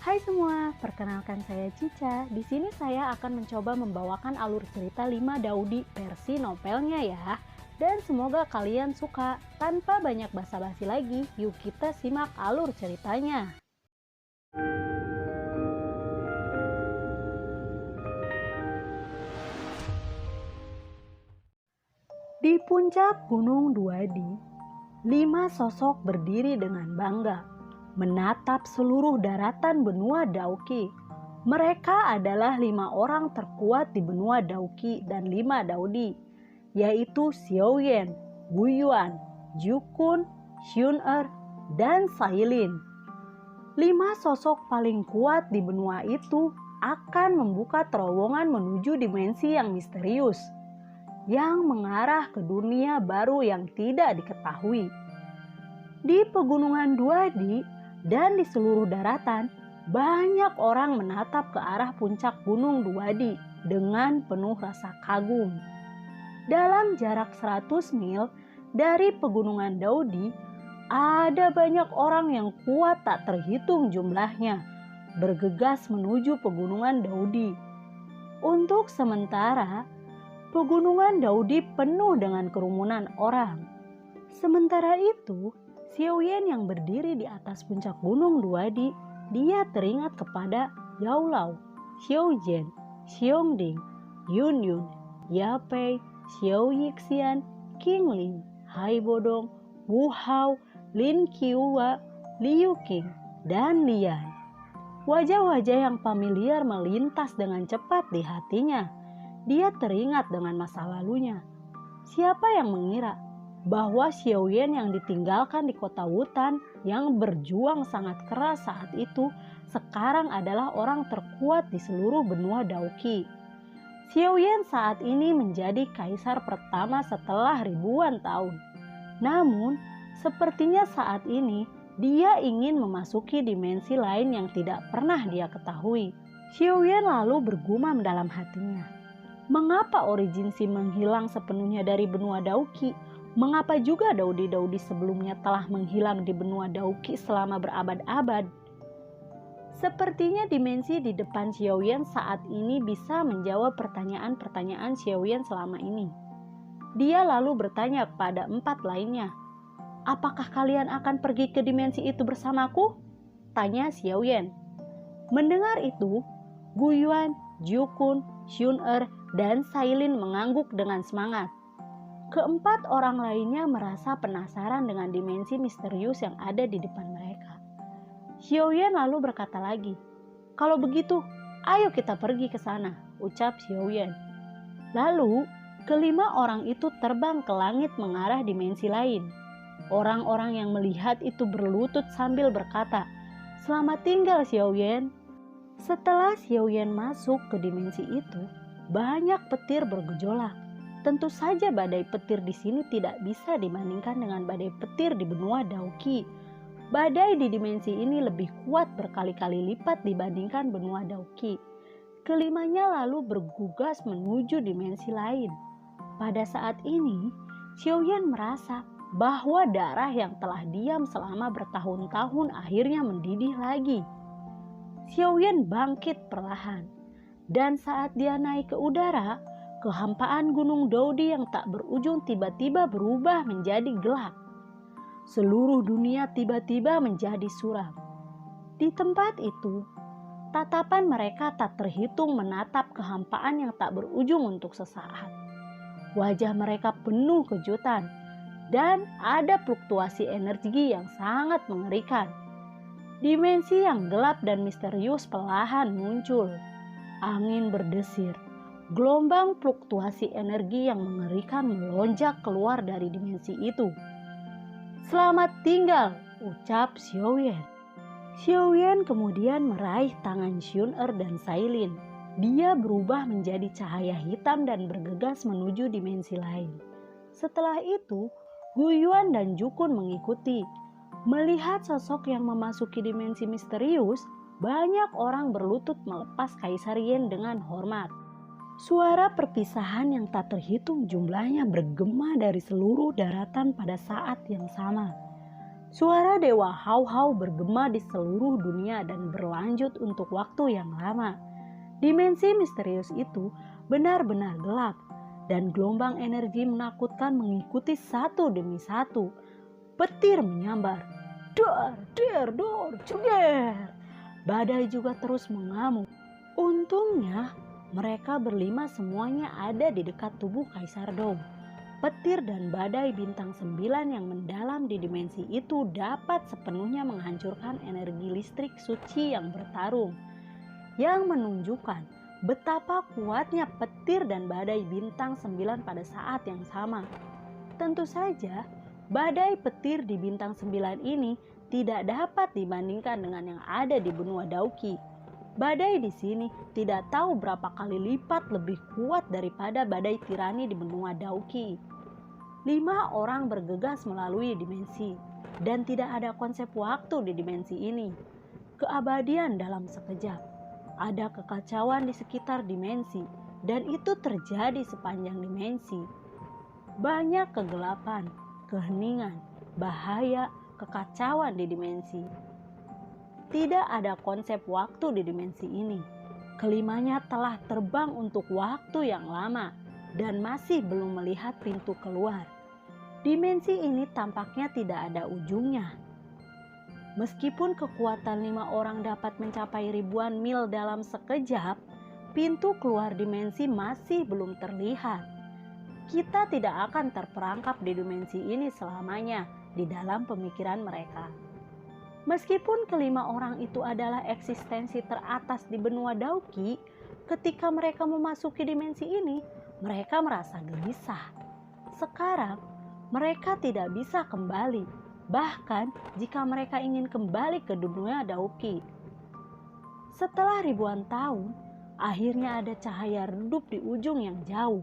Hai semua, perkenalkan saya Cica. Di sini saya akan mencoba membawakan alur cerita 5 Daudi versi novelnya ya. Dan semoga kalian suka. Tanpa banyak basa-basi lagi, yuk kita simak alur ceritanya. Di puncak Gunung Duadi, 5 sosok berdiri dengan bangga, menatap seluruh daratan benua Dauki. Mereka adalah 5 orang terkuat di benua Dauki dan 5 Daudi, yaitu Xiaoyan, Gu Yuan, Jukun, Xun'er, dan Sailin. 5 sosok paling kuat di benua itu akan membuka terowongan menuju dimensi yang misterius, yang mengarah ke dunia baru yang tidak diketahui. Di pegunungan Duadi dan di seluruh daratan, banyak orang menatap ke arah puncak gunung Duadi dengan penuh rasa kagum. Dalam jarak 100 mil dari pegunungan Daudi, ada banyak orang yang kuat tak terhitung jumlahnya, bergegas menuju pegunungan Daudi. Untuk sementara, pegunungan Daudi penuh dengan kerumunan orang. Sementara itu, Xiaoyan yang berdiri di atas puncak gunung Duadi, dia teringat kepada Yaolau, Xiaojian, Xiongding, Yunyun, Yapei, Xiao Yixian, Qingling, Hai Bodong, Wu Hao, Lin Qiuwa, Liu Qing, dan Lian. Wajah-wajah yang familiar melintas dengan cepat di hatinya. Dia teringat dengan masa lalunya. Siapa yang mengira bahwa Xiaoyan yang ditinggalkan di kota Wutan yang berjuang sangat keras saat itu sekarang adalah orang terkuat di seluruh benua Dauki. Xiaoyan saat ini menjadi kaisar pertama setelah ribuan tahun. Namun, sepertinya saat ini dia ingin memasuki dimensi lain yang tidak pernah dia ketahui. Xiaoyan lalu bergumam dalam hatinya. Mengapa Originsi menghilang sepenuhnya dari benua Dauki? Mengapa juga Daudi-Daudi sebelumnya telah menghilang di benua Dauki selama berabad-abad? Sepertinya dimensi di depan Xiaoyan saat ini bisa menjawab pertanyaan-pertanyaan Xiaoyan selama ini. Dia lalu bertanya kepada 4 lainnya, "Apakah kalian akan pergi ke dimensi itu bersamaku?" tanya Xiaoyan. Mendengar itu, Gu Yuan, Jukun, Xun'er, dan Sailin mengangguk dengan semangat. Keempat orang lainnya merasa penasaran dengan dimensi misterius yang ada di depan mereka. Xiaoyan lalu berkata lagi, "Kalau begitu, ayo kita pergi ke sana," ucap Xiaoyan. Lalu, kelima orang itu terbang ke langit mengarah dimensi lain. Orang-orang yang melihat itu berlutut sambil berkata, "Selamat tinggal Xiaoyan." Setelah Xiaoyan masuk ke dimensi itu, banyak petir bergejolak. Tentu saja badai petir di sini tidak bisa dibandingkan dengan badai petir di benua Dauki. Badai di dimensi ini lebih kuat berkali-kali lipat dibandingkan benua Dauki. Kelimanya lalu bergegas menuju dimensi lain. Pada saat ini, Xiaoyan merasa bahwa darah yang telah diam selama bertahun-tahun akhirnya mendidih lagi. Xiaoyan bangkit perlahan, dan saat dia naik ke udara, kehampaan gunung Daudi yang tak berujung tiba-tiba berubah menjadi gelap. Seluruh dunia tiba-tiba menjadi suram. Di tempat itu, tatapan mereka tak terhitung menatap kehampaan yang tak berujung untuk sesaat. Wajah mereka penuh kejutan, dan ada fluktuasi energi yang sangat mengerikan. Dimensi yang gelap dan misterius perlahan muncul. Angin berdesir. Gelombang fluktuasi energi yang mengerikan melonjak keluar dari dimensi itu. "Selamat tinggal," ucap Xiaoyan. Xiaoyan kemudian meraih tangan Xun'er dan Sailin. Dia berubah menjadi cahaya hitam dan bergegas menuju dimensi lain. Setelah itu, Gu Yuan dan Jukun mengikuti. Melihat sosok yang memasuki dimensi misterius, banyak orang berlutut melepas Kaisar Yen dengan hormat. Suara perpisahan yang tak terhitung jumlahnya bergema dari seluruh daratan pada saat yang sama. Suara dewa hau-hau bergema di seluruh dunia dan berlanjut untuk waktu yang lama. Dimensi misterius itu benar-benar gelap dan gelombang energi menakutkan mengikuti satu demi satu. Petir menyambar. Dar, der, dor, ceger. Badai juga terus mengamuk. Untungnya mereka berlima semuanya ada di dekat tubuh Kaisar Dou. Petir dan badai bintang 9 yang mendalam di dimensi itu dapat sepenuhnya menghancurkan energi listrik suci yang bertarung, yang menunjukkan betapa kuatnya petir dan badai bintang 9 pada saat yang sama. Tentu saja, badai petir di bintang 9 ini tidak dapat dibandingkan dengan yang ada di benua Dauki. Badai di sini tidak tahu berapa kali lipat lebih kuat daripada badai tirani di benua Dauki. 5 orang bergegas melalui dimensi, dan tidak ada konsep waktu di dimensi ini. Keabadian dalam sekejap. Ada kekacauan di sekitar dimensi, dan itu terjadi sepanjang dimensi. Banyak kegelapan, keheningan, bahaya, kekacauan di dimensi. Tidak ada konsep waktu di dimensi ini. Kelimanya telah terbang untuk waktu yang lama dan masih belum melihat pintu keluar. Dimensi ini tampaknya tidak ada ujungnya. Meskipun kekuatan 5 orang dapat mencapai ribuan mil dalam sekejap, pintu keluar dimensi masih belum terlihat. Kita tidak akan terperangkap di dimensi ini selamanya di dalam pemikiran mereka. Meskipun kelima orang itu adalah eksistensi teratas di benua Dauki, ketika mereka memasuki dimensi ini, mereka merasa gelisah. Sekarang, mereka tidak bisa kembali, bahkan jika mereka ingin kembali ke dunia Dauki. Setelah ribuan tahun, akhirnya ada cahaya redup di ujung yang jauh.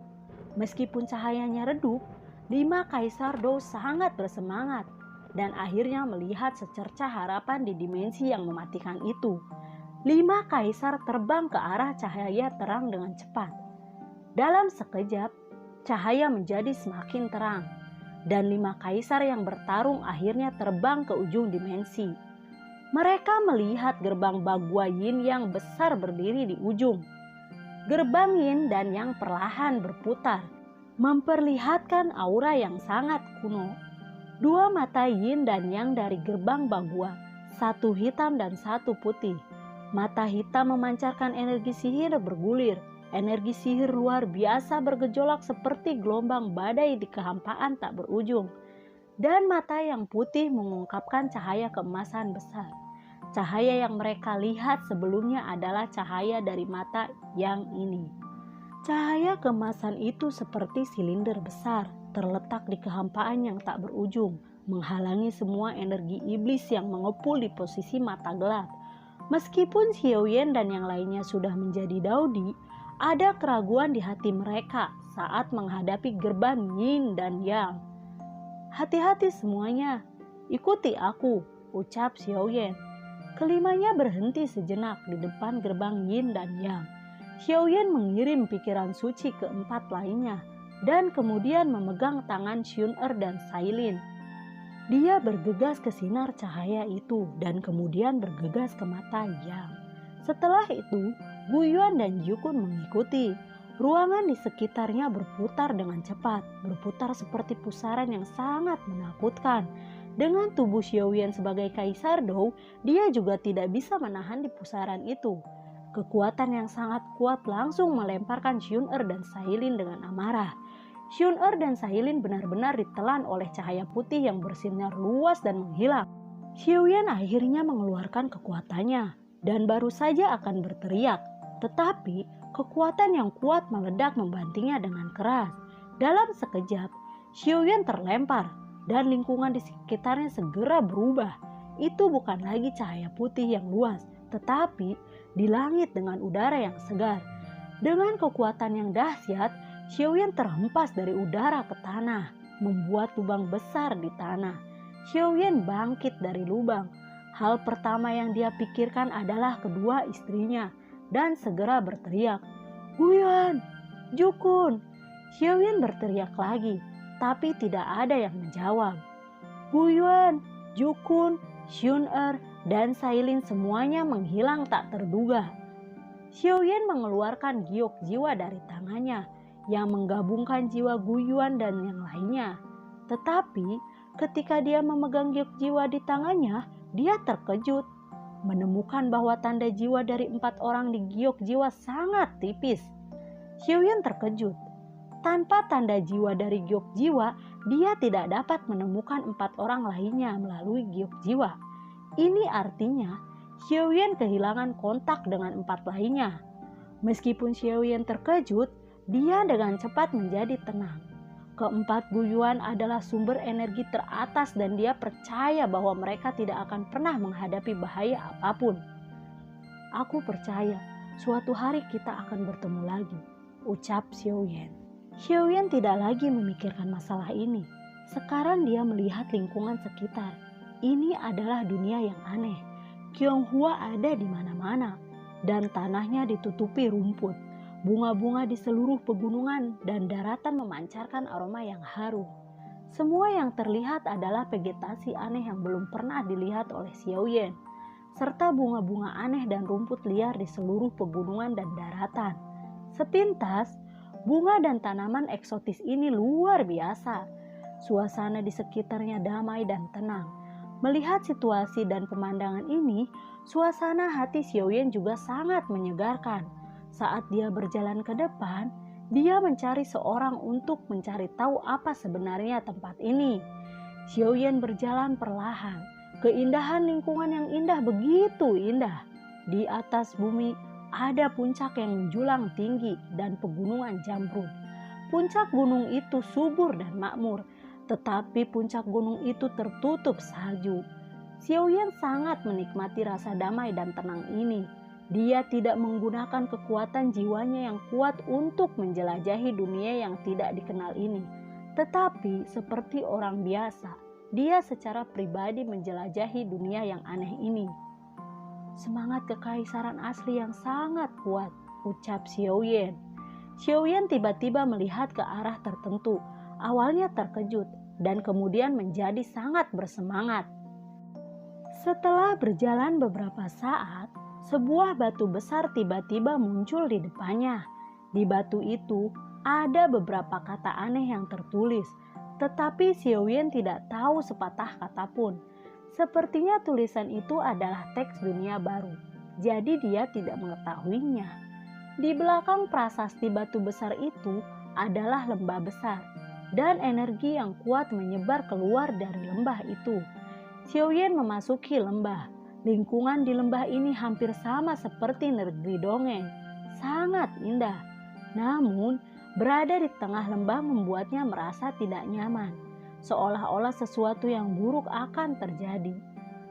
Meskipun cahayanya redup, 5 Kaisar Dou sangat bersemangat dan akhirnya melihat secercah harapan di dimensi yang mematikan itu. 5 kaisar terbang ke arah cahaya terang dengan cepat. Dalam sekejap, cahaya menjadi semakin terang, dan 5 kaisar yang bertarung akhirnya terbang ke ujung dimensi. Mereka melihat gerbang Bagua Yin yang besar berdiri di ujung. Gerbang Yin dan Yang perlahan berputar, memperlihatkan aura yang sangat kuno. 2 mata Yin dan Yang dari gerbang Bagua, satu hitam dan satu putih. Mata hitam memancarkan energi sihir bergulir. Energi sihir luar biasa bergejolak seperti gelombang badai di kehampaan tak berujung. Dan mata yang putih mengungkapkan cahaya keemasan besar. Cahaya yang mereka lihat sebelumnya adalah cahaya dari mata yang ini. Cahaya keemasan itu seperti silinder besar, terletak di kehampaan yang tak berujung, menghalangi semua energi iblis yang mengepul di posisi mata gelap. Meskipun Xiaoyan dan yang lainnya sudah menjadi Daudi, ada keraguan di hati mereka saat menghadapi gerbang Yin dan Yang. Hati-hati semuanya, ikuti aku, ucap Xiaoyan. Kelimanya berhenti sejenak di depan gerbang Yin dan Yang. Xiaoyan mengirim pikiran suci ke 4 lainnya dan kemudian memegang tangan Xun-Er dan Sailin. Dia bergegas ke sinar cahaya itu dan kemudian bergegas ke mata Yang. Setelah itu, Guyuan dan Jukun mengikuti. Ruangan di sekitarnya berputar dengan cepat, berputar seperti pusaran yang sangat menakutkan. Dengan tubuh Xiaoyan sebagai Kaisar Dou, dia juga tidak bisa menahan di pusaran itu. Kekuatan yang sangat kuat langsung melemparkan Xun-Er dan Sailin dengan amarah. Xun-Er dan Sailin benar-benar ditelan oleh cahaya putih yang bersinar luas dan menghilang. Xiaoyan akhirnya mengeluarkan kekuatannya dan baru saja akan berteriak, tetapi kekuatan yang kuat meledak membantingnya dengan keras. Dalam sekejap, Xiaoyan terlempar dan lingkungan di sekitarnya segera berubah. Itu bukan lagi cahaya putih yang luas, tetapi di langit dengan udara yang segar. Dengan kekuatan yang dahsyat, Xiaoyan terhempas dari udara ke tanah, membuat lubang besar di tanah. Xiaoyan bangkit dari lubang. Hal pertama yang dia pikirkan adalah kedua istrinya dan segera berteriak, "Guyuan, Jukun!" Xiaoyan berteriak lagi, tapi tidak ada yang menjawab. "Guyuan, Jukun, Shun-er, dan Sailin semuanya menghilang tak terduga. Xiaoyan mengeluarkan giok jiwa dari tangannya yang menggabungkan jiwa Guyuan dan yang lainnya. Tetapi ketika dia memegang giok jiwa di tangannya, dia terkejut menemukan bahwa tanda jiwa dari 4 orang di giok jiwa sangat tipis. Xiaoyan terkejut. Tanpa tanda jiwa dari giok jiwa, dia tidak dapat menemukan 4 orang lainnya melalui giok jiwa. Ini artinya Xiaoyan kehilangan kontak dengan 4 lainnya. Meskipun Xiaoyan terkejut, dia dengan cepat menjadi tenang. Keempat Guyuan adalah sumber energi teratas dan dia percaya bahwa mereka tidak akan pernah menghadapi bahaya apapun. Aku percaya suatu hari kita akan bertemu lagi, ucap Xiaoyan. Xiaoyan tidak lagi memikirkan masalah ini. Sekarang dia melihat lingkungan sekitar. Ini adalah dunia yang aneh. Qianghua ada di mana-mana dan tanahnya ditutupi rumput. Bunga-bunga di seluruh pegunungan dan daratan memancarkan aroma yang harum. Semua yang terlihat adalah vegetasi aneh yang belum pernah dilihat oleh Xiaoyan, serta bunga-bunga aneh dan rumput liar di seluruh pegunungan dan daratan. Sepintas, bunga dan tanaman eksotis ini luar biasa. Suasana di sekitarnya damai dan tenang. Melihat situasi dan pemandangan ini, suasana hati Xiaoyan juga sangat menyegarkan. Saat dia berjalan ke depan, dia mencari seorang untuk mencari tahu apa sebenarnya tempat ini. Xiaoyan berjalan perlahan. Keindahan lingkungan yang indah begitu indah. Di atas bumi ada puncak yang menjulang tinggi dan pegunungan jamrud. Puncak gunung itu subur dan makmur, tetapi puncak gunung itu tertutup salju. Xiaoyan sangat menikmati rasa damai dan tenang ini. Dia tidak menggunakan kekuatan jiwanya yang kuat untuk menjelajahi dunia yang tidak dikenal ini. Tetapi seperti orang biasa, dia secara pribadi menjelajahi dunia yang aneh ini. Semangat kekaisaran asli yang sangat kuat, ucap Xiaoyan. Xiaoyan tiba-tiba melihat ke arah tertentu. Awalnya terkejut dan kemudian menjadi sangat bersemangat. Setelah berjalan beberapa saat, sebuah batu besar tiba-tiba muncul di depannya. Di batu itu ada beberapa kata aneh yang tertulis, tetapi Xiaoyan tidak tahu sepatah kata pun. Sepertinya tulisan itu adalah teks dunia baru, jadi dia tidak mengetahuinya. Di belakang prasasti batu besar itu adalah lembah besar, dan energi yang kuat menyebar keluar dari lembah itu. Xiaoyan memasuki lembah. Lingkungan di lembah ini hampir sama seperti negeri dongeng, sangat indah. Namun, berada di tengah lembah membuatnya merasa tidak nyaman, seolah-olah sesuatu yang buruk akan terjadi.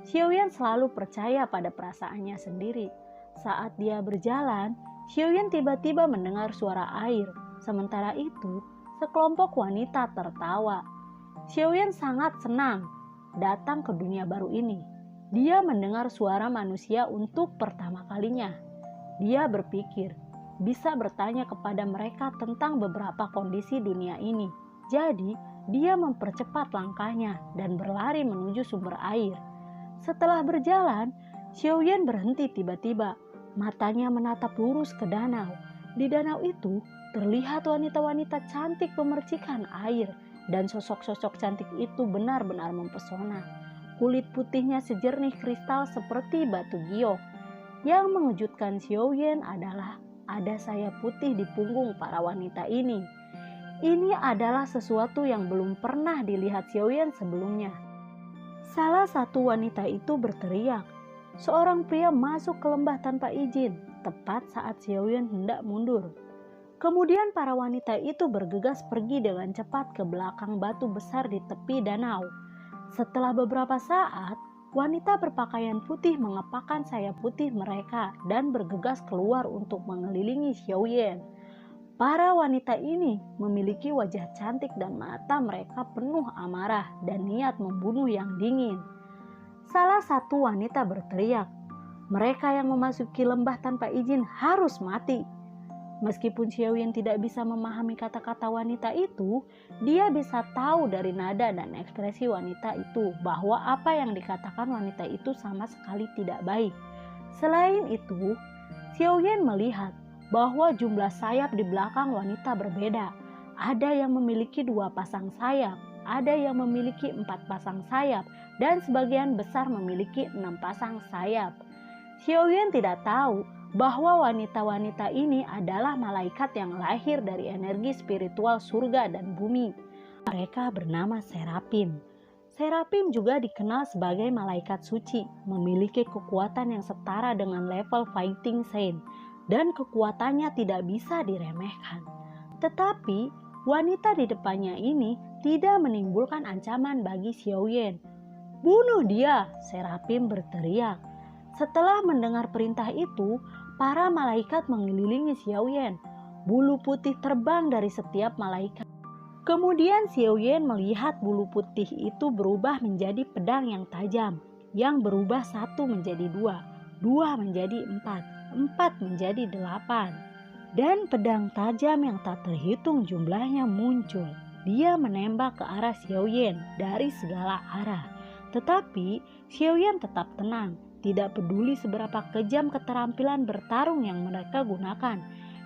Xiaoyan selalu percaya pada perasaannya sendiri. Saat dia berjalan, Xiaoyan tiba-tiba mendengar suara air. Sementara itu, sekelompok wanita tertawa. Xiaoyan sangat senang datang ke dunia baru ini. Dia mendengar suara manusia untuk pertama kalinya. Dia berpikir bisa bertanya kepada mereka tentang beberapa kondisi dunia ini. Jadi, dia mempercepat langkahnya dan berlari menuju sumber air. Setelah berjalan, Xiaoyan berhenti tiba-tiba. Matanya menatap lurus ke danau. Di danau itu terlihat wanita-wanita cantik memercikan air, dan sosok-sosok cantik itu benar-benar mempesona. Kulit putihnya sejernih kristal seperti batu giok. Yang mengejutkan Xiaoyan adalah ada sayap putih di punggung para wanita ini. Ini adalah sesuatu yang belum pernah dilihat Xiaoyan sebelumnya. Salah satu wanita itu berteriak. Seorang pria masuk ke lembah tanpa izin, tepat saat Xiaoyan hendak mundur. Kemudian para wanita itu bergegas pergi dengan cepat ke belakang batu besar di tepi danau. Setelah beberapa saat, wanita berpakaian putih mengepakkan sayap putih mereka dan bergegas keluar untuk mengelilingi Xiaoyan. Para wanita ini memiliki wajah cantik dan mata mereka penuh amarah dan niat membunuh yang dingin. Salah satu wanita berteriak, "Mereka yang memasuki lembah tanpa izin harus mati." Meskipun Xiaoyan tidak bisa memahami kata-kata wanita itu, dia bisa tahu dari nada dan ekspresi wanita itu bahwa apa yang dikatakan wanita itu sama sekali tidak baik. Selain itu, Xiaoyan melihat bahwa jumlah sayap di belakang wanita berbeda. Ada yang memiliki 2 pasang sayap, ada yang memiliki 4 pasang sayap, dan sebagian besar memiliki 6 pasang sayap. Xiaoyan tidak tahu bahwa wanita-wanita ini adalah malaikat yang lahir dari energi spiritual surga dan bumi. Mereka bernama Serapim. Serapim juga dikenal sebagai malaikat suci, memiliki kekuatan yang setara dengan level Fighting Saint, dan kekuatannya tidak bisa diremehkan. Tetapi wanita di depannya ini tidak menimbulkan ancaman bagi Xiaoyan. "Bunuh dia!" Serapim berteriak. Setelah mendengar perintah itu, para malaikat mengelilingi Xiaoyan. Bulu putih terbang dari setiap malaikat. Kemudian Xiaoyan melihat bulu putih itu berubah menjadi pedang yang tajam, yang berubah 1 menjadi 2, 2 menjadi 4, 4 menjadi 8. Dan pedang tajam yang tak terhitung jumlahnya muncul. Dia menembak ke arah Xiaoyan dari segala arah. Tetapi Xiaoyan tetap tenang, tidak peduli seberapa kejam keterampilan bertarung yang mereka gunakan.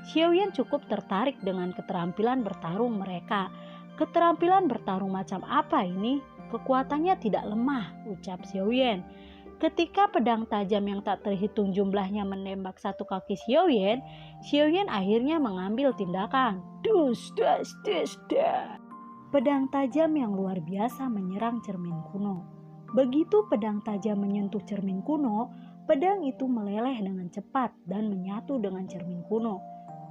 Xiaoyan cukup tertarik dengan keterampilan bertarung mereka. "Keterampilan bertarung macam apa ini? Kekuatannya tidak lemah," ucap Xiaoyan. Ketika pedang tajam yang tak terhitung jumlahnya menembak 1 kaki Xiaoyan, Xiaoyan akhirnya mengambil tindakan. Dus, das, des, da. Pedang tajam yang luar biasa menyerang cermin kuno. Begitu pedang tajam menyentuh cermin kuno, pedang itu meleleh dengan cepat dan menyatu dengan cermin kuno.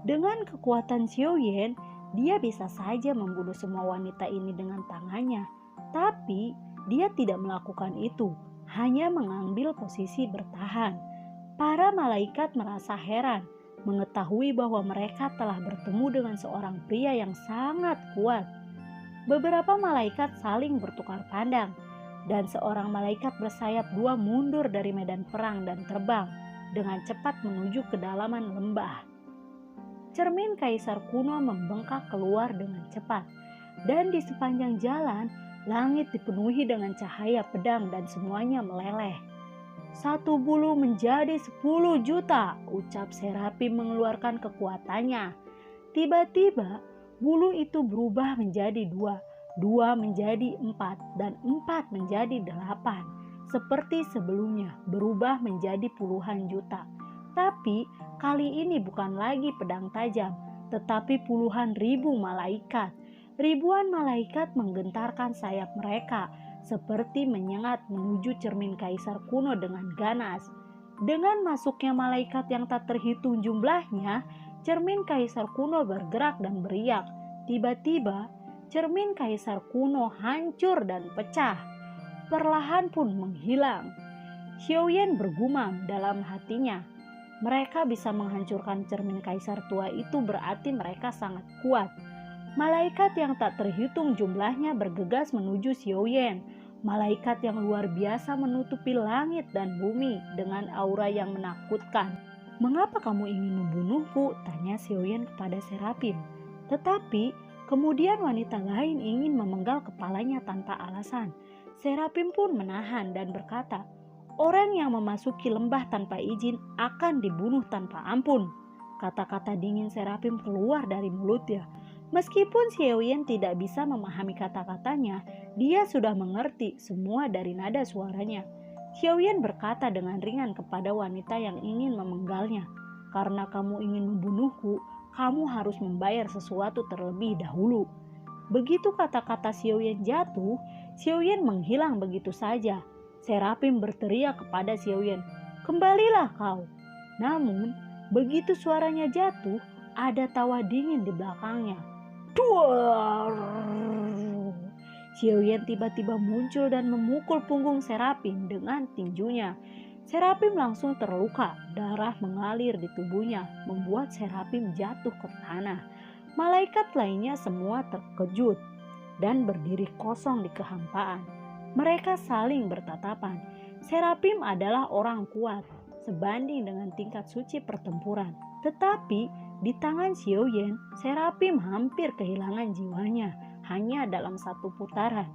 Dengan kekuatan Xiaoyan, dia bisa saja membunuh semua wanita ini dengan tangannya. Tapi dia tidak melakukan itu, hanya mengambil posisi bertahan. Para malaikat merasa heran mengetahui bahwa mereka telah bertemu dengan seorang pria yang sangat kuat. Beberapa malaikat saling bertukar pandang, dan seorang malaikat bersayap 2 mundur dari medan perang dan terbang dengan cepat menuju kedalaman lembah. Cermin kaisar kuno membengkak keluar dengan cepat, dan di sepanjang jalan langit dipenuhi dengan cahaya pedang dan semuanya meleleh. "1 bulu menjadi 10 juta, ucap Serapim mengeluarkan kekuatannya. Tiba-tiba bulu itu berubah menjadi 2, 2 menjadi 4, dan 4 menjadi 8. Seperti sebelumnya berubah menjadi puluhan juta. Tapi kali ini bukan lagi pedang tajam, tetapi puluhan ribu malaikat. Ribuan malaikat menggentarkan sayap mereka seperti menyengat menuju cermin kaisar kuno dengan ganas. Dengan masuknya malaikat yang tak terhitung jumlahnya, cermin kaisar kuno bergerak dan beriak. Tiba-tiba cermin kaisar kuno hancur dan pecah, perlahan pun menghilang. Xiaoyan bergumam dalam hatinya, mereka bisa menghancurkan cermin kaisar tua itu berarti mereka sangat kuat. Malaikat yang tak terhitung jumlahnya bergegas menuju Xiaoyan. Malaikat yang luar biasa menutupi langit dan bumi dengan aura yang menakutkan. "Mengapa kamu ingin membunuhku?" tanya Xiaoyan kepada Serapim. Tetapi kemudian wanita lain ingin memenggal kepalanya tanpa alasan. Serapim pun menahan dan berkata, "Orang yang memasuki lembah tanpa izin akan dibunuh tanpa ampun." Kata-kata dingin Serapim keluar dari mulutnya. Meskipun Xiaoyan tidak bisa memahami kata-katanya, dia sudah mengerti semua dari nada suaranya. Xiaoyan berkata dengan ringan kepada wanita yang ingin memenggalnya, "Karena kamu ingin membunuhku, kamu harus membayar sesuatu terlebih dahulu." Begitu kata-kata Xiaoyan jatuh, Xiaoyan menghilang begitu saja. Serapim berteriak kepada Xiaoyan, "Kembalilah kau." Namun, begitu suaranya jatuh, ada tawa dingin di belakangnya. Duar! Xiaoyan tiba-tiba muncul dan memukul punggung Serapim dengan tinjunya. Serapim langsung terluka, darah mengalir di tubuhnya, membuat Serapim jatuh ke tanah. Malaikat lainnya semua terkejut dan berdiri kosong di kehampaan. Mereka saling bertatapan. Serapim adalah orang kuat. sebanding dengan tingkat suci pertempuran. Tetapi di tangan Xiaoyan, Serapim hampir kehilangan jiwanya hanya dalam satu putaran.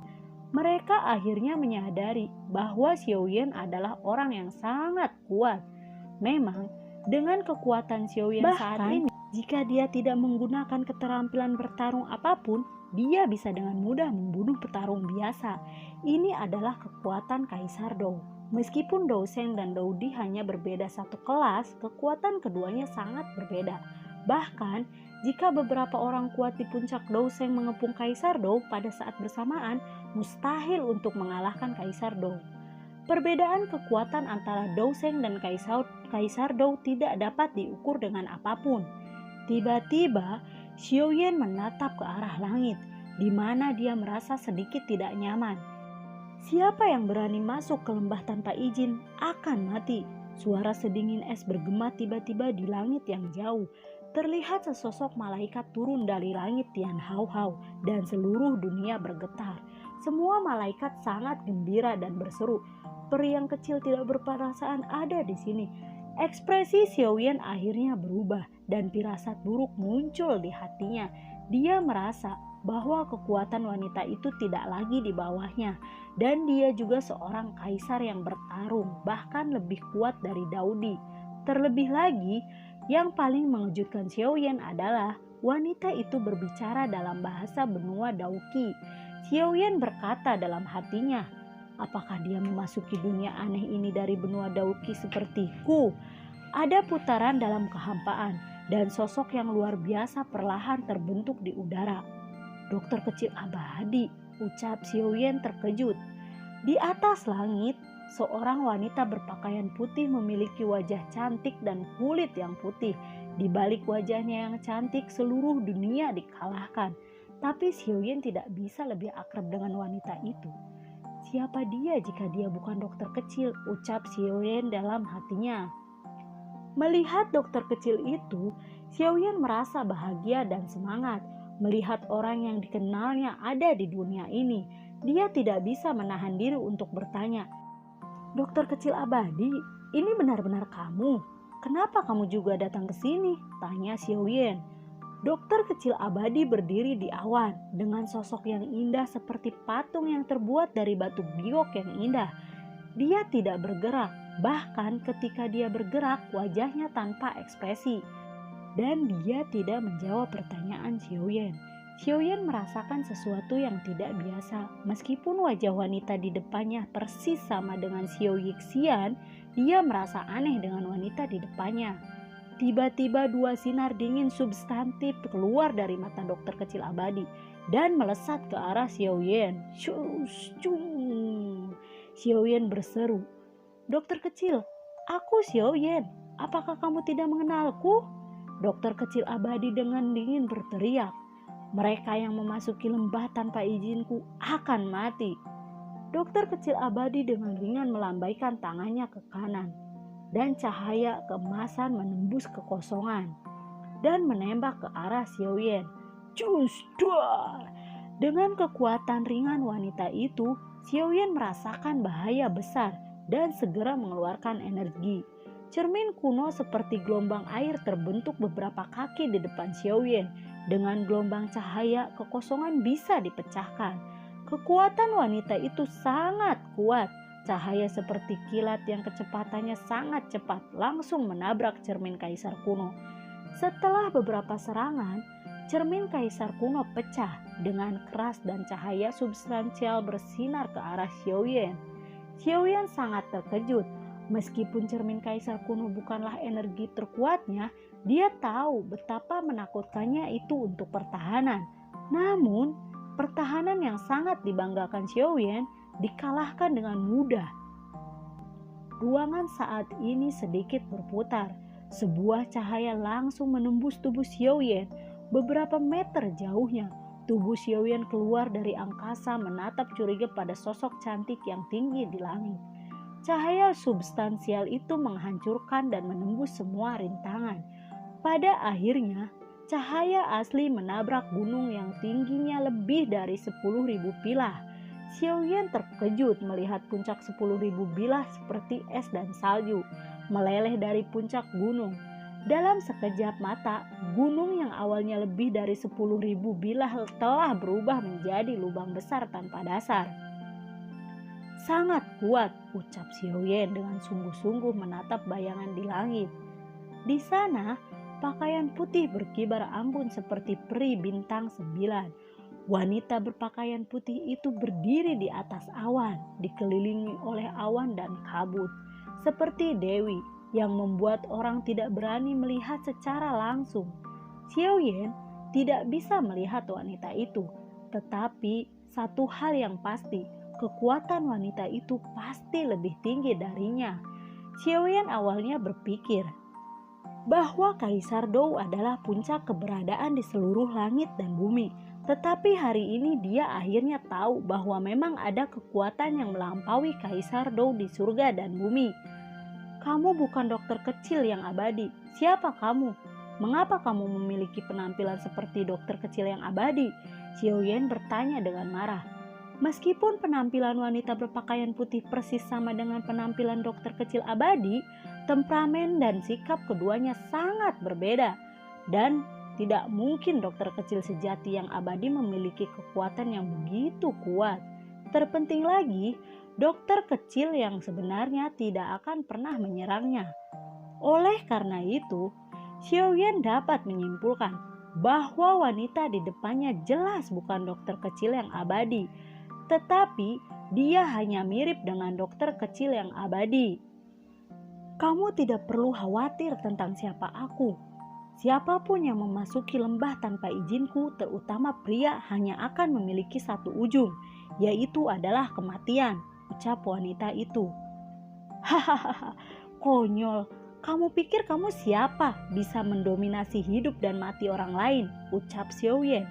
Mereka akhirnya menyadari bahwa Xiaoyan adalah orang yang sangat kuat. Memang dengan kekuatan Xiaoyan saat ini, jika dia tidak menggunakan keterampilan bertarung apapun, dia bisa dengan mudah membunuh petarung biasa. Ini adalah kekuatan Kaisar Dou. Meskipun Dou Sheng dan Dou Di hanya berbeda satu kelas, kekuatan keduanya sangat berbeda. Bahkan, jika beberapa orang kuat di puncak Dou Sheng mengepung Kaisar Dou pada saat bersamaan, mustahil untuk mengalahkan Kaisar Dou. Perbedaan kekuatan antara Dou Sheng dan Kaisar Dou tidak dapat diukur dengan apapun. Tiba-tiba, Xiaoyan menatap ke arah langit, di mana dia merasa sedikit tidak nyaman. Siapa yang berani masuk ke lembah tanpa izin akan mati. Suara sedingin es bergema tiba-tiba di langit yang jauh. Terlihat sesosok malaikat turun dari langit Tian Hao Hao dan seluruh dunia bergetar. Semua malaikat sangat gembira dan berseru, "Peri yang kecil tidak berperasaan ada di sini." Ekspresi Xiaoyan akhirnya berubah dan firasat buruk muncul di hatinya. Dia merasa bahwa kekuatan wanita itu tidak lagi di bawahnya dan dia juga seorang kaisar yang bertarung, bahkan lebih kuat dari Daudi. Terlebih lagi, yang paling mengejutkan Xiaoyan adalah wanita itu berbicara dalam bahasa benua Daoqi. Xiaoyan berkata dalam hatinya, "Apakah dia memasuki dunia aneh ini dari benua Daoqi sepertiku?" Ada putaran dalam kehampaan dan sosok yang luar biasa perlahan terbentuk di udara. "Dokter kecil abadi," ucap Xiaoyan terkejut. Di atas langit, seorang wanita berpakaian putih memiliki wajah cantik dan kulit yang putih. Di balik wajahnya yang cantik, seluruh dunia dikalahkan. Tapi Xiaoyan tidak bisa lebih akrab dengan wanita itu. "Siapa dia jika dia bukan dokter kecil?" ucap Xiaoyan dalam hatinya. Melihat dokter kecil itu, Xiaoyan merasa bahagia dan semangat. Melihat orang yang dikenalnya ada di dunia ini, dia tidak bisa menahan diri untuk bertanya, "Dokter kecil abadi, ini benar-benar kamu? Kenapa kamu juga datang ke sini?" tanya Xiaoyan. Dokter kecil abadi berdiri di awan dengan sosok yang indah seperti patung yang terbuat dari batu biok yang indah. Dia tidak bergerak, bahkan ketika dia bergerak wajahnya tanpa ekspresi. Dan dia tidak menjawab pertanyaan Xiaoyan. Xiaoyan merasakan sesuatu yang tidak biasa. Meskipun wajah wanita di depannya persis sama dengan Xiao Yixian, dia merasa aneh dengan wanita di depannya. Tiba-tiba dua sinar dingin substantif keluar dari mata dokter kecil abadi dan melesat ke arah Xiaoyan. Xiaoyan berseru, "Dokter kecil, aku Xiaoyan. Apakah kamu tidak mengenalku?" Dokter kecil abadi dengan dingin berteriak, "Mereka yang memasuki lembah tanpa izinku akan mati." Dokter kecil abadi dengan ringan melambaikan tangannya ke kanan, dan cahaya keemasan menembus kekosongan dan menembak ke arah Xiaoyan. Dengan kekuatan ringan wanita itu, Xiaoyan merasakan bahaya besar dan segera mengeluarkan energi. Cermin kuno seperti gelombang air terbentuk beberapa kaki di depan Xiaoyan. Dengan gelombang cahaya, kekosongan bisa dipecahkan. Kekuatan wanita itu sangat kuat. Cahaya seperti kilat yang kecepatannya sangat cepat langsung menabrak cermin kaisar kuno. Setelah beberapa serangan, cermin kaisar kuno pecah dengan keras dan cahaya substansial bersinar ke arah Xiaoyan. Xiaoyan sangat terkejut. Meskipun cermin kaisar kuno bukanlah energi terkuatnya, dia tahu betapa menakutkannya itu untuk pertahanan. Namun, pertahanan yang sangat dibanggakan Xiaoyan dikalahkan dengan mudah. Ruangan saat ini sedikit berputar. Sebuah cahaya langsung menembus tubuh Xiaoyan. Beberapa meter jauhnya, tubuh Xiaoyan keluar dari angkasa menatap curiga pada sosok cantik yang tinggi di langit. Cahaya substansial itu menghancurkan dan menembus semua rintangan. Pada akhirnya, cahaya asli menabrak gunung yang tingginya lebih dari 10.000 pilah. Xiaoyan terkejut melihat puncak 10.000 bilah seperti es dan salju. meleleh dari puncak gunung. Dalam sekejap mata, gunung yang awalnya lebih dari 10.000 bilah telah berubah menjadi lubang besar tanpa dasar. Sangat kuat, ucap Xiaoyan dengan sungguh-sungguh menatap bayangan di langit. Di sana, pakaian putih berkibar ambun seperti peri bintang 9. Wanita berpakaian putih itu berdiri di atas awan, dikelilingi oleh awan dan kabut, seperti dewi yang membuat orang tidak berani melihat secara langsung. Xiaoyan tidak bisa melihat wanita itu, tetapi satu hal yang pasti, kekuatan wanita itu pasti lebih tinggi darinya. Xiaoyan awalnya berpikir bahwa Kaisar Dou adalah puncak keberadaan di seluruh langit dan bumi. Tetapi hari ini dia akhirnya tahu bahwa memang ada kekuatan yang melampaui Kaisar Dou di surga dan bumi. Kamu bukan dokter kecil yang abadi. Siapa kamu? Mengapa kamu memiliki penampilan seperti dokter kecil yang abadi? Xiaoyan bertanya dengan marah. Meskipun penampilan wanita berpakaian putih persis sama dengan penampilan dokter kecil abadi, temperamen dan sikap keduanya sangat berbeda. Dan tidak mungkin dokter kecil sejati yang abadi memiliki kekuatan yang begitu kuat. Terpenting lagi, dokter kecil yang sebenarnya tidak akan pernah menyerangnya. Oleh karena itu, Xiaoyan dapat menyimpulkan bahwa wanita di depannya jelas bukan dokter kecil yang abadi, tetapi dia hanya mirip dengan dokter kecil yang abadi. Kamu tidak perlu khawatir tentang siapa aku. Siapapun yang memasuki lembah tanpa izinku, terutama pria, hanya akan memiliki satu ujung, yaitu adalah kematian, ucap wanita itu. Hahaha, konyol. Kamu pikir kamu siapa bisa mendominasi hidup dan mati orang lain, ucap Xiaoyan.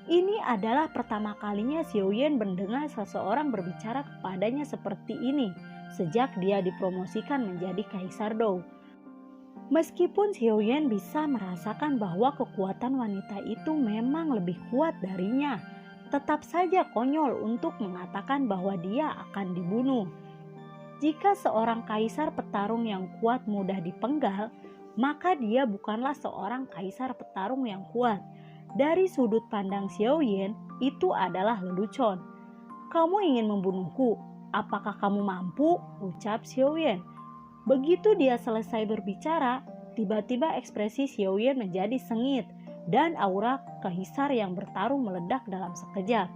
Ini adalah pertama kalinya Xiaoyan mendengar seseorang berbicara kepadanya seperti ini sejak dia dipromosikan menjadi Kaisar Dou. Meskipun Xiaoyan bisa merasakan bahwa kekuatan wanita itu memang lebih kuat darinya, tetap saja konyol untuk mengatakan bahwa dia akan dibunuh. Jika seorang kaisar petarung yang kuat mudah dipenggal, maka dia bukanlah seorang kaisar petarung yang kuat. Dari sudut pandang Xiaoyan, itu adalah lelucon. Kamu ingin membunuhku? Apakah kamu mampu? Ucap Xiaoyan. Begitu dia selesai berbicara, tiba-tiba ekspresi Xiaoyan menjadi sengit dan aura kaisar yang bertarung meledak dalam sekejap.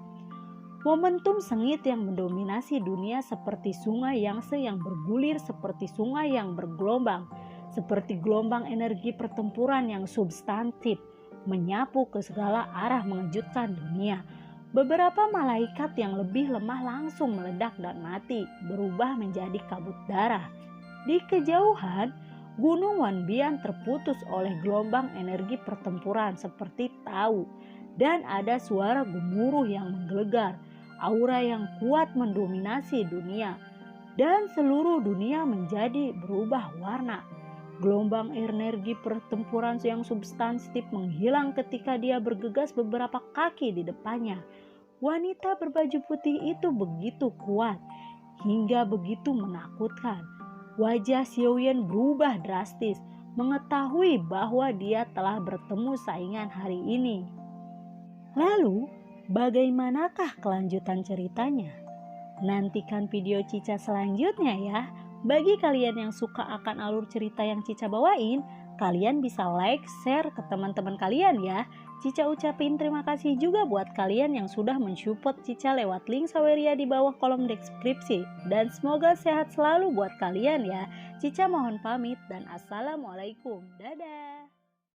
Momentum sengit yang mendominasi dunia seperti sungai Yangtze yang bergulir seperti sungai yang bergelombang, seperti gelombang energi pertempuran yang substantif, menyapu ke segala arah mengejutkan dunia. Beberapa malaikat yang lebih lemah langsung meledak dan mati, berubah menjadi kabut darah. Di kejauhan, Gunung Wanbian terputus oleh gelombang energi pertempuran seperti tahu, dan ada suara gemuruh yang menggelegar. Aura yang kuat mendominasi dunia, dan seluruh dunia menjadi berubah warna. Gelombang energi pertempuran yang substantif menghilang ketika dia bergegas beberapa kaki di depannya. Wanita berbaju putih itu begitu kuat, hingga begitu menakutkan. Wajah Xiaoyan berubah drastis, mengetahui bahwa dia telah bertemu saingan hari ini. Lalu, bagaimanakah kelanjutan ceritanya? Nantikan video Cica selanjutnya ya. Bagi kalian yang suka akan alur cerita yang Cica bawain, kalian bisa like, share ke teman-teman kalian ya. Cica ucapin terima kasih juga buat kalian yang sudah mensupport Cica lewat link Saweria di bawah kolom deskripsi. Dan semoga sehat selalu buat kalian ya. Cica mohon pamit dan assalamualaikum. Dadah.